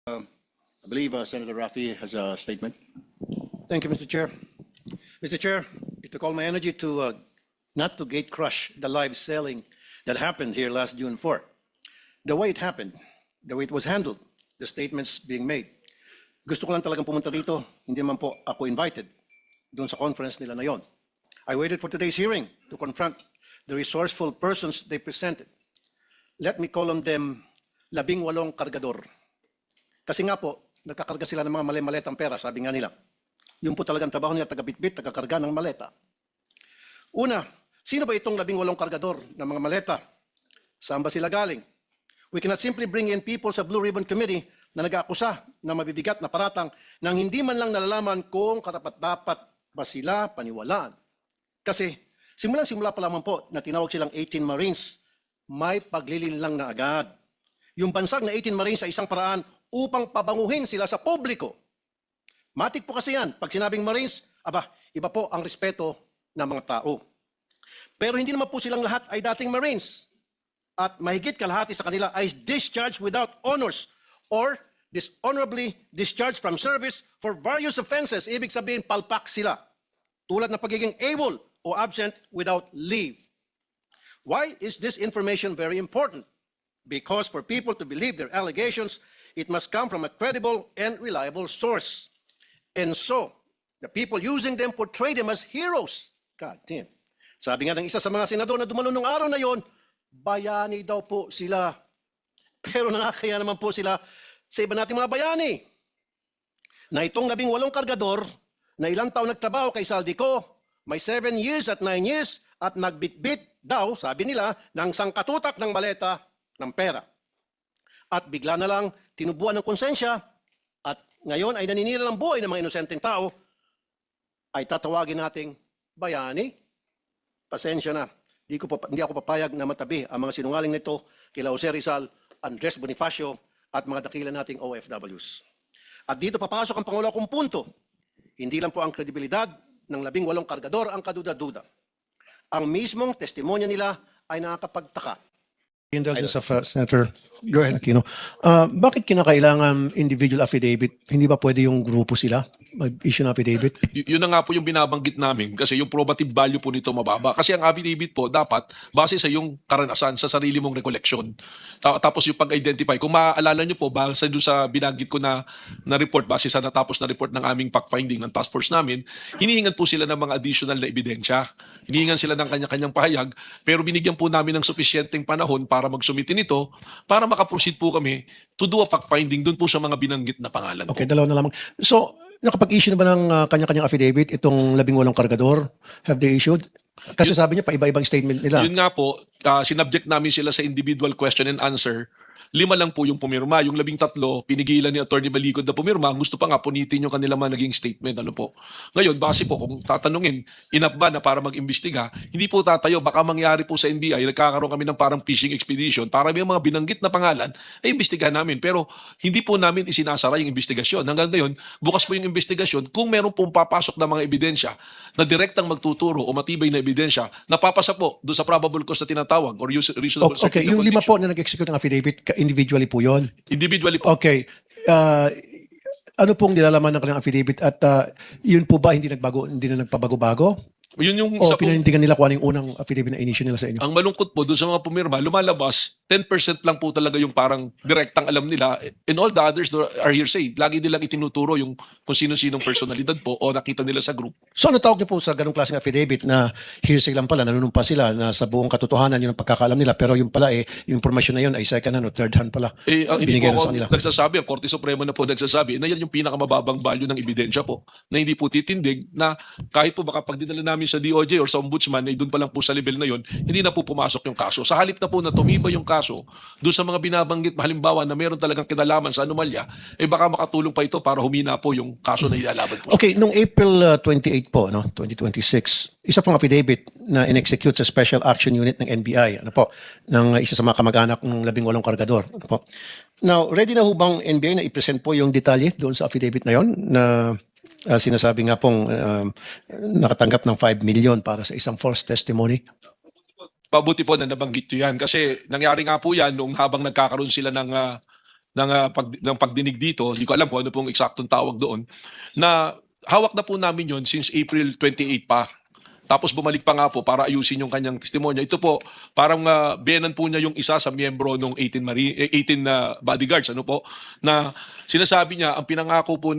I believe Senator Rafi has a statement. Thank you, Mr. Chair. Mr. Chair, it took all my energy to not to gate crush the live selling that happened here last June 4. The way it happened, the way it was handled, the statements being made. Gusto ko lang talagang pumunta dito, hindi naman po ako invited doon sa conference nila na yon. I waited for today's hearing to confront the resourceful persons they presented. Let me call on them 18 kargador. Kasi nga po, nagkakarga sila ng mga mali-maletang pera, sabi nga nila. Yun po talagang trabaho nila, taga-bitbit, taga-karga ng maleta. Una, sino ba itong 18 kargador ng mga maleta? Saan ba sila galing? We cannot simply bring in people sa Blue Ribbon Committee na nag-aakusa na mabibigat na paratang nang hindi man lang nalalaman kung karapat-dapat ba sila paniwalaan. Kasi simulang-simula pa lamang po na tinawag silang 18 Marines, may paglilinlang na agad. Yung bansag na 18 Marines sa isang paraan upang pabanguhin sila sa publiko. Matik po kasi yan. Pag sinabing Marines, iba po ang respeto ng mga tao. Pero hindi naman po silang lahat ay dating Marines. At mahigit kalahati sa kanila ay discharged without honors or dishonorably discharged from service for various offenses. Ibig sabihin, palpak sila. Tulad ng pagiging AWOL o absent without leave. Why is this information very important? Because for people to believe their allegations, it must come from a credible and reliable source. And so, the people using them portray them as heroes. God damn. Sabi nga ng isa sa mga senador na dumalo nung araw na yon, bayani daw po sila. Pero nakakaya naman po sila sa iba nating mga bayani. Na itong 18 kargador na ilang taon nagtrabaho kay Saldico, may 7 years at 9 years at nagbitbit daw, sabi nila, ng sangkatutak ng maleta ng pera. At bigla na lang tinubuan ng konsensya at ngayon ay naninira ng buhay ng mga inosenteng tao, ay tatawagin nating bayani. Pasensya na. Hindi ako papayag na matabi ang mga sinungaling nito kila Jose Rizal, Andres Bonifacio at mga dakila nating OFWs. At dito papasok ang pangulo kong punto. Hindi lang po ang kredibilidad ng 18 kargador ang kaduda-duda. Ang mismong testimonya nila ay nakakapagtaka. Indulgence of Senator Aquino. Bakit kinakailangan individual affidavit? Hindi ba pwede yung grupo sila mag-issue ng affidavit? Yun na nga po yung binabanggit namin kasi yung probative value po nito mababa. Kasi ang affidavit po dapat base sa yung karanasan, sa sarili mong recollection. Tapos yung pag-identify. Kung maaalala nyo po, base doon sa binanggit ko na report, base sa natapos na report ng aming fact-finding ng task force namin, hinihingan po sila ng mga additional na ebidensya. Hinihingan sila ng kanya-kanyang pahayag, pero binigyan po namin ng sufisyenteng panahon para mag-submit nito, para makaproceed po kami to do a fact-finding doon po sa mga binanggit na pangalan po. Okay, dalawa na lamang. So, nakapag-issue na ba ng kanya-kanyang affidavit itong 18 kargador? Have they issued? Kasi sabi niya, paiba-ibang statement nila. Yun nga po, sinubject namin sila sa individual question and answer. 5 lang po yung pumirma. Yung 13, pinigilan ni Atty. Balikod na pumirma. Gusto pa nga punitin yung kanila mga naging statement. Ano po. Ngayon, base po, kung tatanungin, enough ba na para mag-imbestiga, hindi po tatayo. Baka mangyari po sa NBI, nagkakaroon kami ng parang fishing expedition para may mga binanggit na pangalan, ay imbestigahan namin. Pero hindi po namin isinasara yung investigasyon. Hanggang ngayon, bukas po yung investigasyon. Kung meron pong papasok na mga ebidensya na direktang magtuturo o matibay na ebidensya, napapasa po doon sa probable cause na tinatawag or reasonable Okay, yung 5 po na nag-execute ng affidavit, individually po yon. Individually po. Okay. Ano pong nilalaman ng kanilang affidavit at yun po ba hindi na nagpabago-bago? Yun yung O isa po. pinanindigan nila kung ano yung unang affidavit na in-issue nila sa inyo? Ang malungkot po, doon sa mga pumirma, lumalabas, 10% lang po talaga yung parang direktang alam nila. And all the others are hearsay. Lagi nilang itinuturo yung kung sino-sinong personalidad po o nakita nila sa group. So ano tawag niyo po sa ganung klaseng affidavit na hearsay lang pala, nanunumpa sila na sa buong katotohanan yun ang pagkakaalam nila, pero yung pala yung information na yun ay second hand o third hand pala. Ang hindi Binigay na po sa ako kanila. nagsasabi, ang Korte Suprema na po nagsasabi na yan yung pinakamababang value ng ebidensya po. Na hindi po titindig na kahit po baka pag dinala namin sa DOJ or sa Ombudsman ay doon pa lang po sa level na yon, hindi na po pumasok yung kaso. Sa halip na po na tumibay yung kaso, doon sa mga binabanggit, halimbawa na meron talagang kinalaman sa anomalya, baka makatulong pa ito para humina po yung kaso na ilalaban po. Okay, nung April 28 po, 2026, isa pong affidavit na in-execute sa Special Action Unit ng NBI, ng isa sa mga kamag-anak ng 18 kargador. Now, ready na ho bang NBI na i-present po yung detalye doon sa affidavit na yon na sinasabi nga pong nakatanggap ng 5 million para sa isang false testimony? Pabuti po na nabanggit nyo yan kasi nangyari nga po yan nung habang nagkakaroon sila ng ng pagdinig dito, hindi ko alam kung ano pong eksaktong tawag doon, na hawak na po namin yon since April 28 pa. Tapos bumalik pa nga po para ayusin yung kanyang testimonya. Ito po, parang benan po niya yung isa sa miyembro ng 18 na bodyguards, ano po, na sinasabi niya, ang pinangako po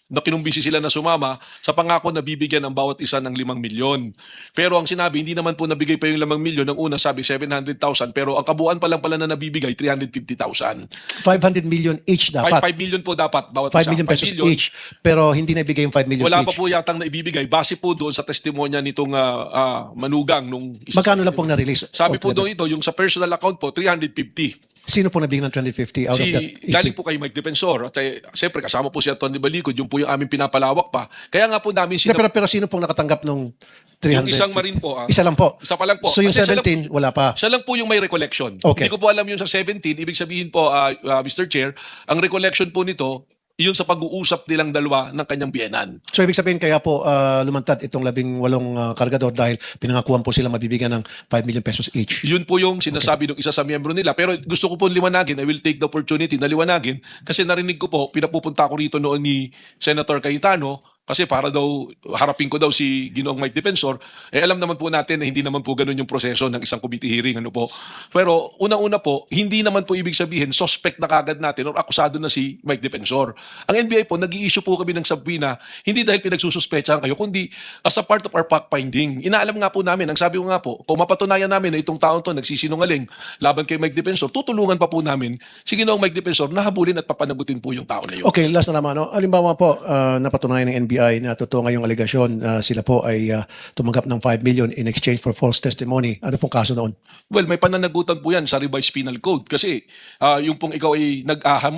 na kinumbisi sila na sumama sa pangako na bibigyan ng bawat isa ng 5 milyon. Pero ang sinabi, hindi naman po nabigay pa yung 5 milyon. Ang una sabi 700,000 pero ang kabuuan pa lang pala na nabibigay 350,000. 500 million each 5 dapat. million po dapat bawat 5 isa. million 5 pesos million. each. Pero hindi na ibigay yung 5 million Wala each. pa po yatang naibibigay base po doon sa testimonya nitong manugang nung isa. Magkano lang pong na-release? Sabi po altogether? doon ito, yung sa personal account po 350. Sino po nabigyan ng 250 out of that? Galing po kay Mike Defensor. At siyempre kasama po si Atty. Balicod, yung po yung aming pinapalawak pa. Kaya nga po namin Hindi, pero sino pong nakatanggap nung 300? yung isang marin po. Isa lang po. Isa pa lang po. So yung Kasi siya 17, wala pa. Siya lang po yung may recollection. Okay. Hindi ko po alam yung sa 17. Ibig sabihin po, Mr. Chair, ang recollection po nito, yun sa pag-uusap nilang dalawa ng kanyang biyenan. So ibig sabihin kaya po lumantad itong 18 kargador dahil pinangakuan po sila mabibigyan ng 5 million pesos each. Yun po yung sinasabi ng isa sa miyembro nila. Pero gusto ko po liwanagin, I will take the opportunity na liwanagin kasi narinig ko po, pinapupunta ko rito noon ni Senator Cayetano kasi para daw, harapin ko daw si Ginoong Mike Defensor, alam naman po natin na hindi naman po ganun yung proseso ng isang committee hearing. Ano po. Pero una-una po, hindi naman po ibig sabihin, suspect na kagad natin or akusado na si Mike Defensor. Ang NBI po, nag-i-issue po kami ng subpoena, hindi dahil pinagsususpechahan kayo, kundi as a part of our fact-finding. Inaalam nga po namin, ang sabi ko nga po, kung mapatunayan namin na itong taon to nagsisinungaling laban kay Mike Defensor, tutulungan pa po namin si Ginoong Mike Defensor na habulin at papanagutin po yung tao na yun. Okay, last na naman. No? Halimbawa po, napatunayan ng NBI na totoo ngayong aligasyon sila po ay tumanggap ng 5 million in exchange for false testimony. Ano pong kaso noon? Well, may pananagutan po yan sa revised penal code kasi yung pong ikaw ay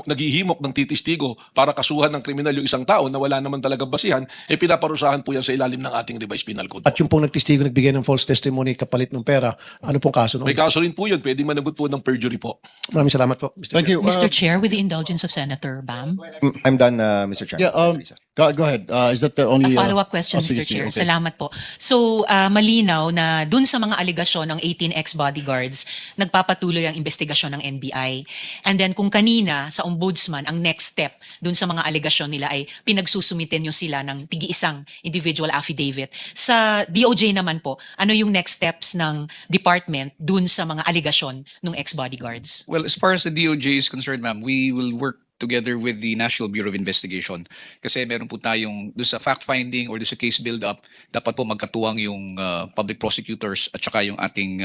naghihimok ng titistigo para kasuhan ng kriminal yung isang tao na wala naman talagang basihan, pinaparusahan po yan sa ilalim ng ating revised penal code. At yung pong nagtistigo nagbigay ng false testimony kapalit ng pera, ano pong kaso noon? May kaso rin po yun, pwedeng managot po ng perjury po. Maraming salamat po, Mr. Thank you. Mr. Chair, with the indulgence of Senator Bam. I'm done, Mr. Chairman. Go ahead. Is that the A only follow-up question, sige, Mr. Chair. okay. Salamat po. So, malinaw na dun sa mga aligasyon ng 18 ex-bodyguards, nagpapatuloy ang investigasyon ng NBI. And then kung kanina sa ombudsman, ang next step dun sa mga aligasyon nila ay pinagsusumiten nyo sila ng tigi-isang individual affidavit. Sa DOJ naman po, ano yung next steps ng department dun sa mga aligasyon ng ex-bodyguards? Well, as far as the DOJ is concerned, ma'am, we will work together with the National Bureau of Investigation. Kasi meron po tayong, doon sa fact-finding or doon sa case build-up, dapat po magkatuwang yung public prosecutors at saka yung ating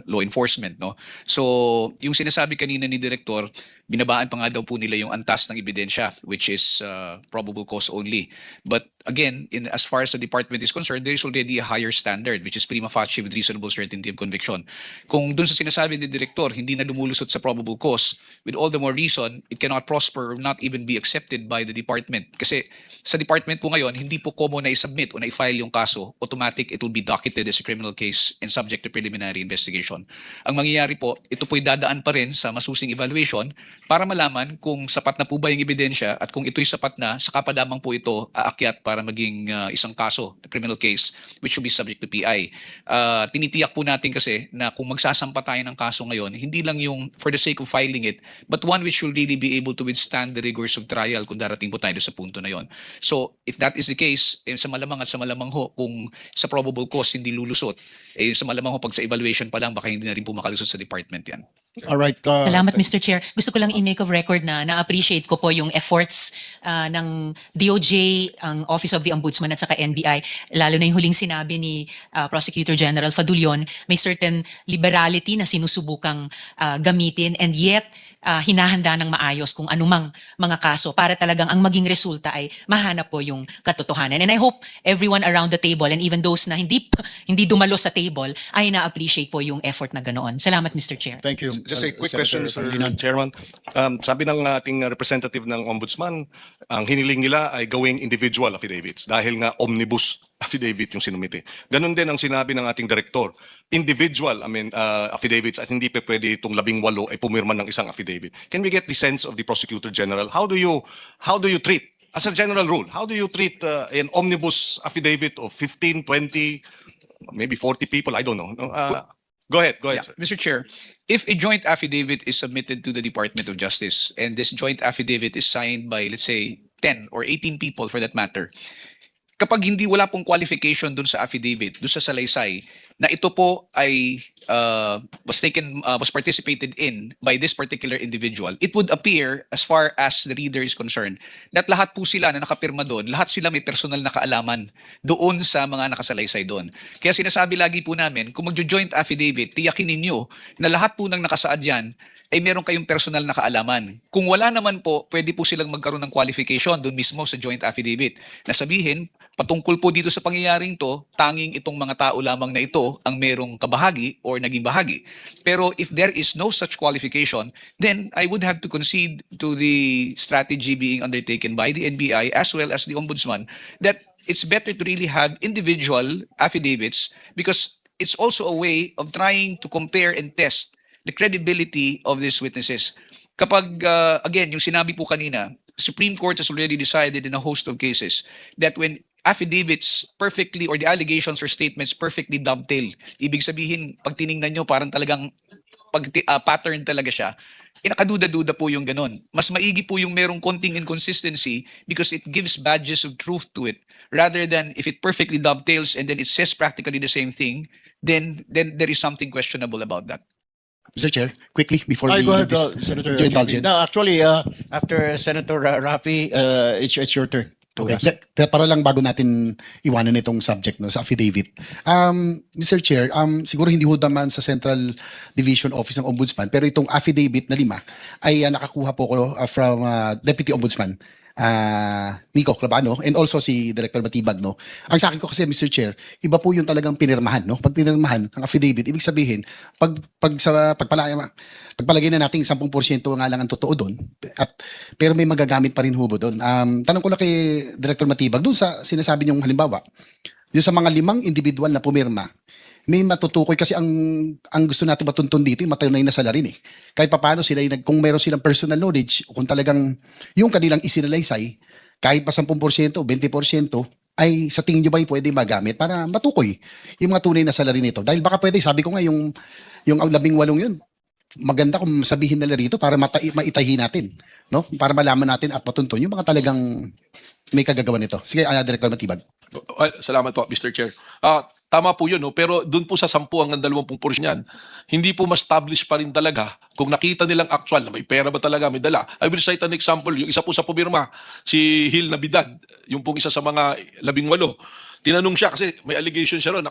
law enforcement. No? So, yung sinasabi kanina ni Director, binabaan pa nga daw po nila yung antas ng ebidensya, which is probable cause only. But again, as far as the department is concerned, there is already a higher standard, which is prima facie with reasonable certainty of conviction. Kung dun sa sinasabi ni Director, hindi na lumulusot sa probable cause, with all the more reason, it cannot prosper or not even be accepted by the department. Kasi sa department po ngayon, hindi po common na i-submit o na i-file yung kaso. Automatic, it will be docketed as a criminal case and subject to preliminary investigation. Ang mangyayari po, ito po'y dadaan pa rin sa masusing evaluation para malaman kung sapat na po ba yung ebidensya at kung ito'y sapat na, saka pa lamang po ito aakyat para maging isang kaso, criminal case, which will be subject to PI. Tinitiyak po natin kasi na kung magsasampa tayo ng kaso ngayon, hindi lang yung for the sake of filing it, but one which will really be able to withstand the rigors of trial kung darating po tayo sa punto na yon. So, if that is the case, sa malamang at sa malamang ho, kung sa probable cause hindi lulusot, sa malamang ho, pag sa evaluation pa lang, baka hindi na rin po makalusot sa department yan. All right. Salamat, Mr. Chair. Gusto ko lang i-make of record na na-appreciate ko po yung efforts ng DOJ, ang Office of the Ombudsman at saka NBI, lalo na yung huling sinabi ni Prosecutor General Fadulion, may certain liberality na sinusubukang gamitin and yet hinahanda ng maayos kung anumang mga kaso para talagang ang maging resulta ay mahanap po yung katotohanan. And I hope everyone around the table and even those na hindi dumalo sa table ay na-appreciate po yung effort na ganoon. Salamat, Mr. Chair. Thank you. Just a quick Senator question, Mr. Pangilinan. Chairman. Sabi ng ating representative ng Ombudsman, ang hiniling nila ay gawing individual affidavits dahil nga omnibus affidavit yung sinumite. Ganon din ang sinabi ng ating director. Individual affidavits at hindi pa pwede itong 18 ay pumirma ng isang affidavit. Can we get the sense of the Prosecutor General? How do you treat, as a general rule, how do you treat an omnibus affidavit of 15, 20, maybe 40 people? I don't know. Go ahead, Yeah, sir. Mr. Chair, if a joint affidavit is submitted to the Department of Justice and this joint affidavit is signed by, let's say, 10 or 18 people for that matter, kapag hindi wala pong qualification dun sa affidavit, dun sa salaysay, na ito po ay was participated in by this particular individual, it would appear, as far as the reader is concerned, that lahat po sila na nakapirma doon, lahat sila may personal na kaalaman doon sa mga nakasalaysay doon. Kaya sinasabi lagi po namin, kung magjo-joint affidavit, tiyakin ninyo na lahat po ng nakasaad dyan ay meron kayong personal na kaalaman. Kung wala naman po, pwede po silang magkaroon ng qualification doon mismo sa joint affidavit. Na sabihin, patungkol po dito sa pangyayaring to, tanging itong mga tao lamang na ito ang merong kabahagi or naging bahagi. Pero if there is no such qualification, then I would have to concede to the strategy being undertaken by the NBI as well as the Ombudsman that it's better to really have individual affidavits because it's also a way of trying to compare and test the credibility of these witnesses. Kapag, again, yung sinabi po kanina, the Supreme Court has already decided in a host of cases that when affidavits perfectly or the allegations or statements perfectly dovetail, ibig sabihin, pag tiningnan nyo, parang talagang pattern talaga siya, nakaduda-duda po yung ganun. Mas maigi po yung merong konting inconsistency because it gives badges of truth to it rather than if it perfectly dovetails and then it says practically the same thing, then there is something questionable about that. Mr. Chair, quickly before Ay, we go ahead, this, Senator. your indulgence. No, actually, after Senator Rafi, it's your turn. Okay. Para lang bago natin iwanan itong subject no, sa affidavit. Mr. Chair, siguro hindi ho naman sa Central Division Office ng Ombudsman, pero itong affidavit na 5 ay nakakuha po ko from Deputy Ombudsman Nico Clavano and also si Director Matibag. No? Ang sa akin ko kasi, Mr. Chair, iba po yung talagang pinirmahan. No? Pag pinirmahan ang affidavit, ibig sabihin, pagpalagay na natin 10% nga lang ang totoo doon, pero may magagamit pa rin hubo doon. Tanong ko lang kay Director Matibag, doon sa sinasabi niyong halimbawa, yung sa mga 5 individual na pumirma, may matutukoy kasi ang gusto natin matuntun dito yung matunay na salarin eh. Kahit papaano sila, kung meron silang personal knowledge, o kung talagang yung kanilang isinalaysay, kahit pa 10%, 20%, ay sa tingin nyo ba pwede magamit para matukoy yung mga tunay na salarin nito? Dahil baka pwede, sabi ko nga yung 18 yun, maganda kung sabihin nila rito para maitahi natin, no? Para malaman natin at matuntun yung mga talagang may kagagawa nito. Sige, Director Matibag. Salamat po, Mr. Chair. Tama po yun, no? Pero doon po sa 10 hanggang 20% yan, hindi po ma-establish pa rin talaga kung nakita nilang actual na may pera ba talaga, may dala. I will cite an example. Yung isa po sa pumirma, si Hil Nabidad, yung pong isa sa mga 18. Tinanong siya kasi may allegation siya ron,